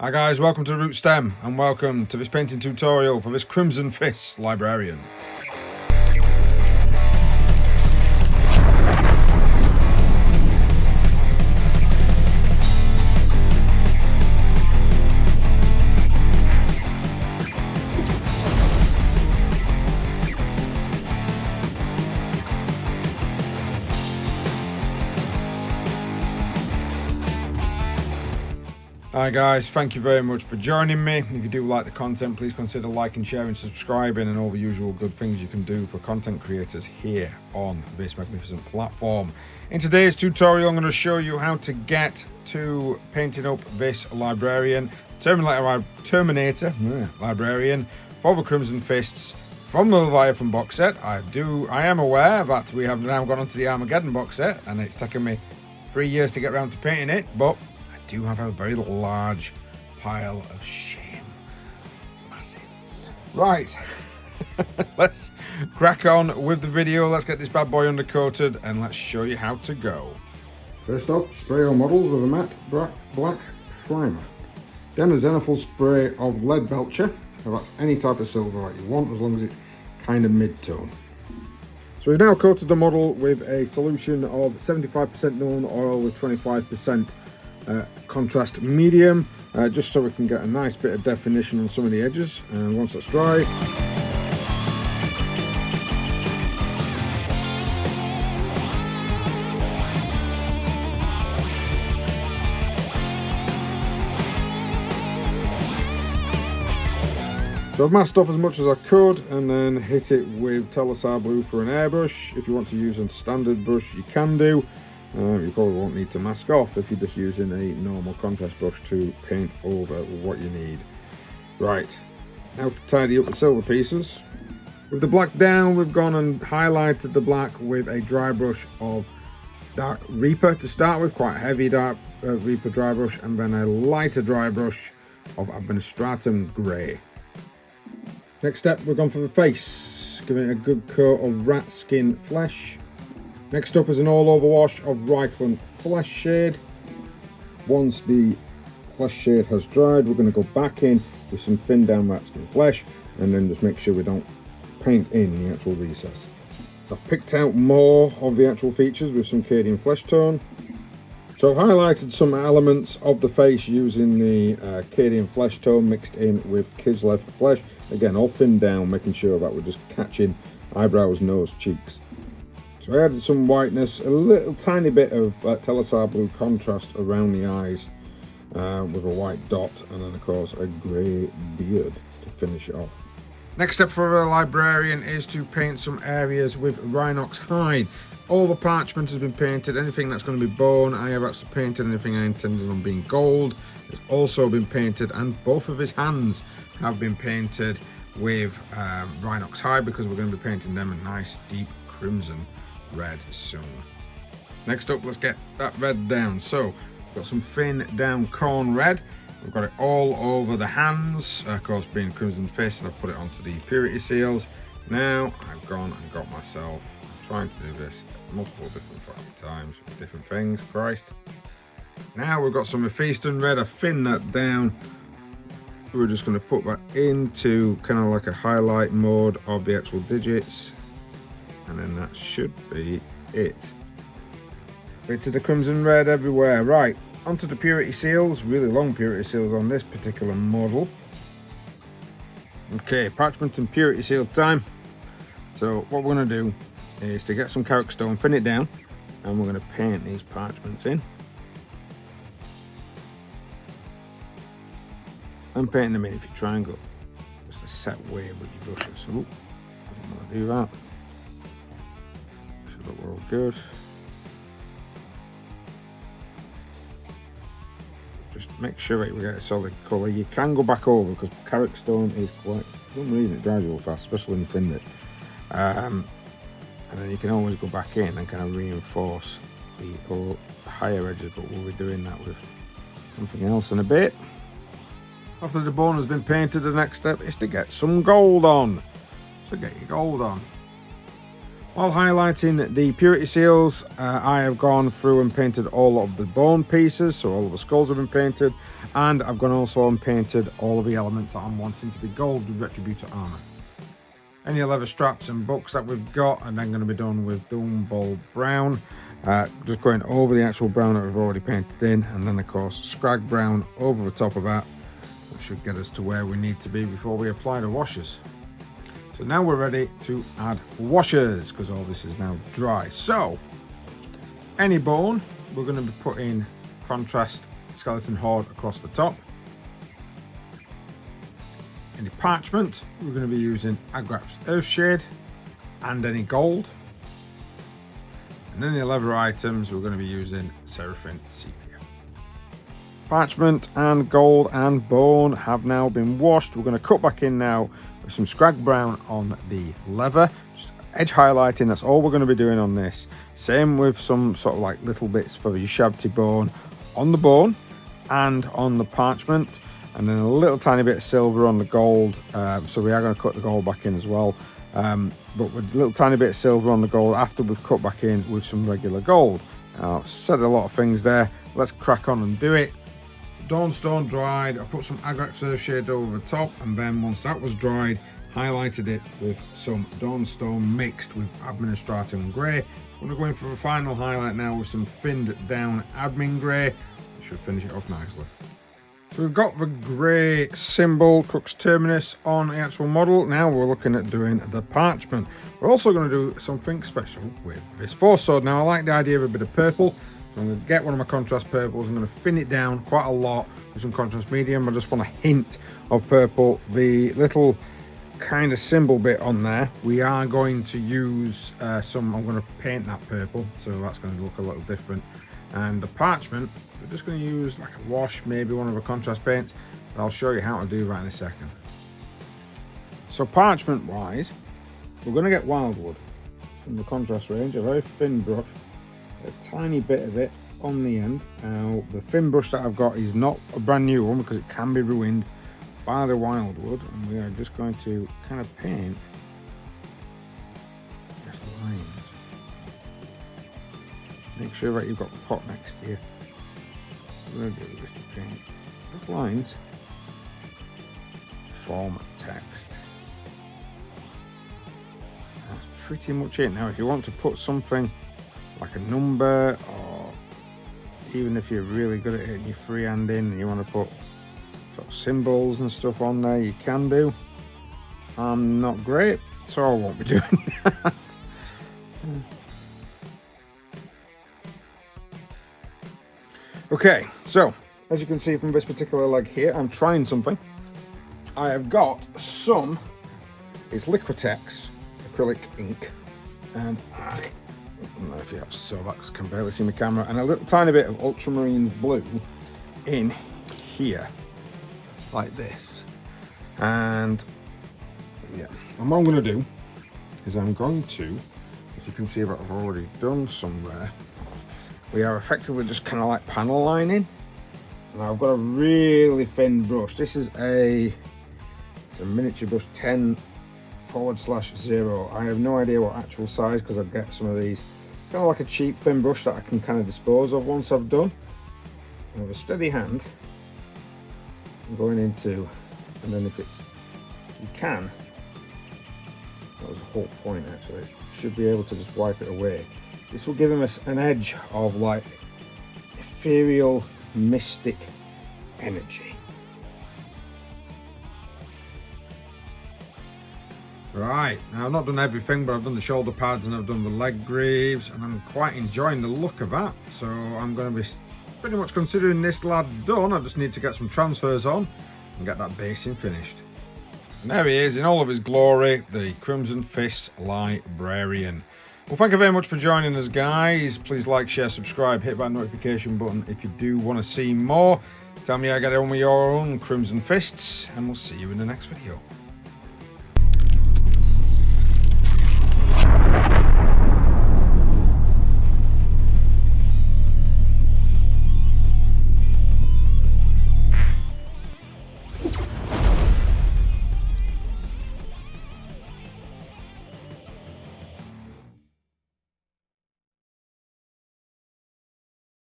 Hi guys, welcome to Root Stem and welcome to this painting tutorial for this Crimson Fist Librarian. Hi guys, thank you very much for joining me. If you do like the content, please consider liking, sharing, subscribing and all the usual good things you can do for content creators here on this magnificent platform. In today's tutorial, I'm going to show you how to get to painting up this librarian, Terminator Librarian for the Crimson Fists from the Leviathan box set. I am aware that we have now gone onto the Armageddon box set and it's taken me 3 years to get around to painting it, but do have a very large pile of shame. It's massive. Right, let's crack on with the video. Let's get this bad boy undercoated and let's show you how to go. First off, spray your models with a matte black primer. Then a zenithal spray of lead belcher. Now that's any type of silver that you want, as long as it's kind of mid-tone. So we've now coated the model with a solution of 75% Nuln oil with 25% contrast medium, just so we can get a nice bit of definition on some of the edges. And once that's dry, so I've masked off as much as I could and then hit it with Telesar blue for an airbrush. If you want to use a standard brush, you can do. You probably won't need to mask off if you're just using a normal contrast brush to paint over what you need. Right, now to tidy up the silver pieces. With the black down, we've gone and highlighted the black with a dry brush of Dark Reaper to start with, quite heavy Dark Reaper dry brush, and then a lighter dry brush of Administratum Grey. Next step, we've gone for the face, giving it a good coat of rat skin flesh. Next up is an all-over wash of Reichland Flesh Shade. Once the flesh shade has dried, we're going to go back in with some thinned down rat skin flesh and then just make sure we don't paint in the actual recess. I've picked out more of the actual features with some Cadian Flesh Tone. So I've highlighted some elements of the face using the Cadian Flesh Tone mixed in with Kislev Flesh. Again, all thinned down, making sure that we're just catching eyebrows, nose, cheeks. So I added some whiteness, a little tiny bit of Telesar blue contrast around the eyes with a white dot, and then of course a grey beard to finish it off. Next step for a librarian is to paint some areas with Rhinox hide. All the parchment has been painted, anything that's going to be bone I have actually painted, anything I intended on being gold has also been painted, and both of his hands have been painted with Rhinox hide because we're going to be painting them a nice deep crimson red soon. Next up, let's get that red down. So we've got some thin down corn red. We've got it all over the hands, of course being Crimson Fist, and I've put it onto the purity seals. Now I've gone and got myself, I'm trying to do this multiple different fucking times with different things, Christ. Now we've got some Epheston red. I've thinned that down. We're just going to put that into kind of like a highlight mode of the actual digits. And then that should be it. Bits of the crimson red everywhere. Right, onto the purity seals. Really long purity seals on this particular model. Okay, parchment and purity seal time. So what we're going to do is to get some Carrick Stone, thin it down, and we're going to paint these parchments in. And painting them in if you triangle. Just a set way with your brushes. So, I didn't want to do that. But we're all good. Just make sure that we get a solid colour. You can go back over because Carrick Stone is quite, for some reason it dries real fast, especially when you thin it. And then you can always go back in and kind of reinforce the higher edges, but we'll be doing that with something else in a bit. After the bone has been painted, the next step is to get some gold on. So get your gold on. While highlighting the purity seals, I have gone through and painted all of the bone pieces, so all of the skulls have been painted, and I've gone also and painted all of the elements that I'm wanting to be gold with Retributor armor. Any leather straps and books that we've got are then going to be done with Dumball Brown, just going over the actual brown that we've already painted in, and then of course Scrag Brown over the top of that. That should get us to where we need to be before we apply the washers. So now we're ready to add washers because all this is now dry. So any bone, we're going to be putting contrast skeleton horde across the top. Any parchment, we're going to be using Agrax Earthshade and any gold. And any leather items, we're going to be using Seraphim Sepia. Parchment and gold and bone have now been washed. We're going to cut back in now with some Scrag Brown on the leather, just edge highlighting. That's all we're going to be doing on this. Same with some sort of like little bits for your shabty bone on the bone and on the parchment, and then a little tiny bit of silver on the gold. So we are going to cut the gold back in as well, but with a little tiny bit of silver on the gold after we've cut back in with some regular gold. Now, I've said a lot of things there. Let's crack on and do it. Dawnstone dried, I put some Agrax Earthshade over the top, and then once that was dried, highlighted it with some Dawnstone mixed with Administratum Grey. I'm going to go in for a final highlight now with some thinned down Admin Grey. It should finish it off nicely. So we've got the grey symbol, Crux Terminus, on the actual model. Now we're looking at doing the parchment. We're also going to do something special with this force sword. Now I like the idea of a bit of purple. So I'm going to get one of my contrast purples. I'm going to thin it down quite a lot with some contrast medium. I just want a hint of purple. The little kind of symbol bit on there, we are going to use I'm going to paint that purple. So that's going to look a little different. And the parchment, we're just going to use like a wash, maybe one of the contrast paints. But I'll show you how to do that in a second. So parchment wise, we're going to get wildwood from the contrast range, a very thin brush. A tiny bit of it on the end. Now the thin brush that I've got is not a brand new one because it can be ruined by the wildwood, and we are just going to kind of paint just lines. Make sure that you've got the pot next to you. We're going to do this to paint just lines, form text. That's pretty much it. Now if you want to put something like a number, or even if you're really good at it and you're freehanding and you want to put sort of symbols and stuff on there, you can do. I'm not great, so I won't be doing that. Okay, so as you can see from this particular leg here, I'm trying something. I have got some, it's Liquitex acrylic ink, and I don't know if you actually saw that because I can barely see my camera, and a little tiny bit of ultramarine blue in here like this. And yeah, and what I'm going to do is I'm going to, as you can see that I've already done some there, we are effectively just kind of like panel lining. And I've got a really thin brush. This is a miniature brush 10/0. I have no idea what actual size because I get some of these kind of like a cheap thin brush that I can kind of dispose of once I've done. And with a steady hand, I'm going into, and then if it's, you can, that was the whole point actually, should be able to just wipe it away. This will give him an edge of like ethereal, mystic energy. Right, now I've not done everything, but I've done the shoulder pads and I've done the leg greaves, and I'm quite enjoying the look of that. So I'm going to be pretty much considering this lad done. I just need to get some transfers on and get that basing finished. And there he is in all of his glory, the Crimson Fist Librarian. Well, thank you very much for joining us, guys. Please like, share, subscribe, hit that notification button if you do want to see more. Tell me how I get on with your own Crimson Fists, and we'll see you in the next video.